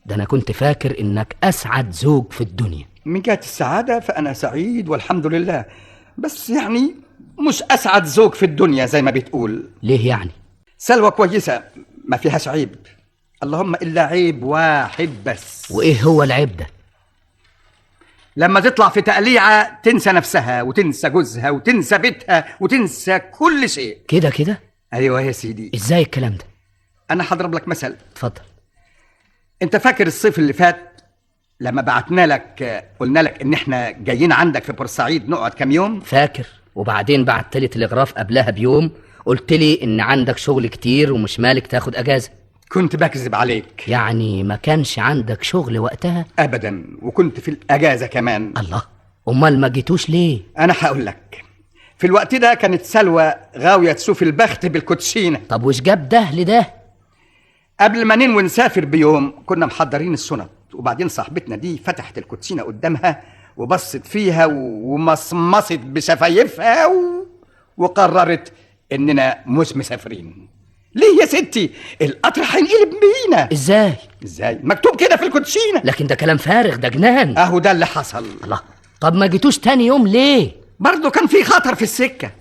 ده انا كنت فاكر انك اسعد زوج في الدنيا. من جهة السعادة فأنا سعيد والحمد لله، بس يعني مش أسعد زوج في الدنيا زي ما بتقول. ليه يعني؟ سلوى كويسة ما فيهاش عيب، اللهم إلا عيب واحد بس. وايه هو العيب ده؟ لما تطلع في تقليعة تنسى نفسها وتنسى جوزها وتنسى بيتها وتنسى كل شيء. كده؟ أيوة يا سيدي. ازاي الكلام ده؟ أنا هضرب لك مثل. اتفضل. أنت فاكر الصيف اللي فات لما بعتنا لك قلنا لك إن إحنا جايين عندك في بورسعيد نقعد كام يوم؟ فاكر، وبعدين بعت لي تلغراف قبلها بيوم قلت لي إن عندك شغل كتير ومش مالك تاخد أجازة. كنت بكذب عليك. يعني ما كانش عندك شغل وقتها؟ أبدا، وكنت في الأجازة كمان. الله، أمال ما جيتوش ليه؟ أنا هقول لك. في الوقت ده كانت سلوى غاوية تشوف البخت بالكوتشينة. طب وش جاب ده لده؟ قبل ما ننوي نسافر بيوم كنا محضرين الشنط، وبعدين صاحبتنا دي فتحت الكوتشينة قدامها وبصت فيها ومصمصت بشفايفها وقررت إننا مش مسافرين. ليه يا ستي؟ القطر هينقلب بينا. ازاي؟ مكتوب كده في الكوتشينة. لكن ده كلام فارغ، ده جنان. اهو ده اللي حصل. الله، طب ما جيتوش تاني يوم ليه؟ برضه كان في خطر في السكة،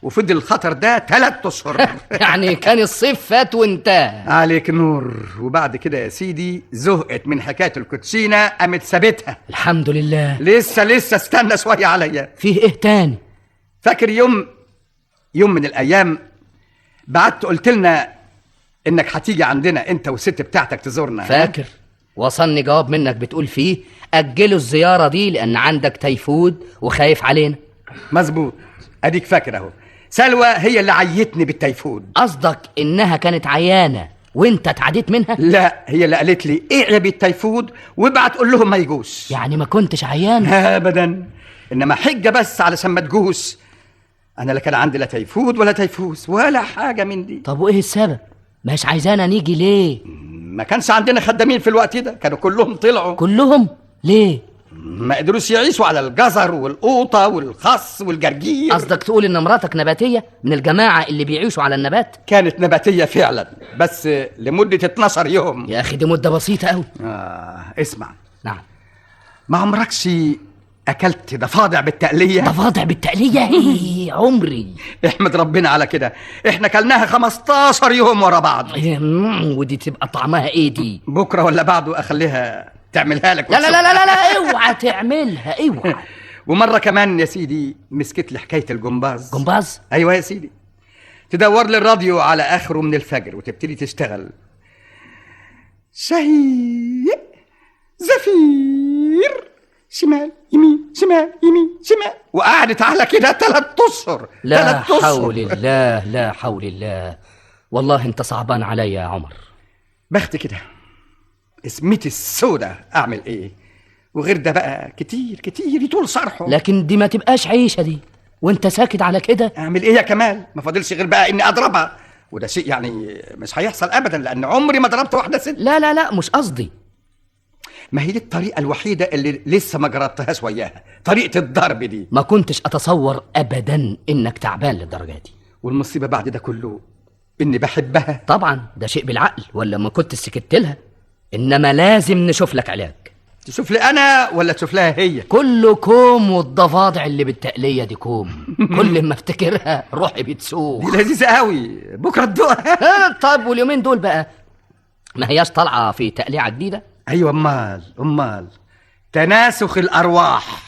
وفضل الخطر ده 3 أشهر. يعني كان الصيف فات وانتهى. عليك نور. وبعد كده يا سيدي زهقت من حكاية الكوتشينة قامت سابتها. الحمد لله. لسه استنى شوية عليا. فيه ايه تاني؟ فاكر يوم من الأيام بعت قلت لنا إنك هتيجي عندنا أنت والست بتاعتك تزورنا؟ فاكر، وصلني جواب منك بتقول فيه أجلوا الزيارة دي لأن عندك تيفود وخايف علينا. مظبوط، أديك فاكر أهو. سلوى هي اللي عيتني بالتيفود. قصدك إنها كانت عيانة وانت اتعديت منها؟ لا، هي اللي قالت لي اقلبي التيفود وابعت قول لهم ما يجوش. يعني ما كنتش عيان؟ ابدا، انما حجه بس علشان ما تجوش. انا لا كان عندي لا تيفود ولا تيفوس ولا حاجه من دي. طب وايه السبب؟ مش عايزانا نيجي ليه؟ ما كانش عندنا خدامين في الوقت ده، كانوا كلهم طلعوا. كلهم؟ ليه؟ ما قدروش يعيشوا على الجزر والقوطه والخس والجرجير. قصدك تقول ان مراتك نباتيه من الجماعه اللي بيعيشوا على النبات؟ كانت نباتيه فعلا، بس لمده 12 يوم. يا اخي دي مده بسيطه قوي. اسمع. نعم. ما عمركش اكلت ضفادع بالتقليه؟ ضفادع بالتقليه؟ ايه عمري. احمد ربنا على كده، احنا كلناها 15 يوم ورا بعض. ودي تبقى طعمها ايه دي؟ بكره ولا بعده اخليها تعملها لك. لا لا لا لا لا، اوعى تعملها، اوعى. ومره كمان يا سيدي مسكت لي حكايه الجمباز. جمباز؟ ايوه يا سيدي. تدور لي الراديو على اخره من الفجر وتبتدي تشتغل شهيق زفير شمال يمين شمال يمين شمال، وقعدت على كده 3 أشهر. لا حول الله، لا حول الله. والله انت صعبان عليا يا عمر. بخت كده، اسمتي السودة، اعمل ايه؟ وغير ده بقى كتير يطول صرحه. لكن دي ما تبقاش عيشة دي وانت ساكت على كده. اعمل ايه يا كمال؟ ما فاضلش غير بقى اني اضربها، وده شيء يعني مش هيحصل ابدا لان عمري ما ضربت واحدة ست. لا لا لا، مش قصدي. ما هي دي الطريقة الوحيدة اللي لسه ما جربتهاش وياها، طريقة الضرب دي. ما كنتش اتصور ابدا انك تعبان للدرجة دي. والمصيبة بعد ده كله اني بحبها. طبعا ده شيء بالعقل، ولا ما كنت سكت لها. انما لازم نشوف لك علاج. تشوف لي انا ولا تشوف لها هي؟ كله كوم، والضفادع اللي بالتقلية دي كوم. كل ما افتكرها روحي بتسوق. دي لذيذة قوي، بكرة تدوقها. طيب واليومين دول بقى ما هياش طالعة في تقليعة جديدة؟ ايوه، امال تناسخ الارواح.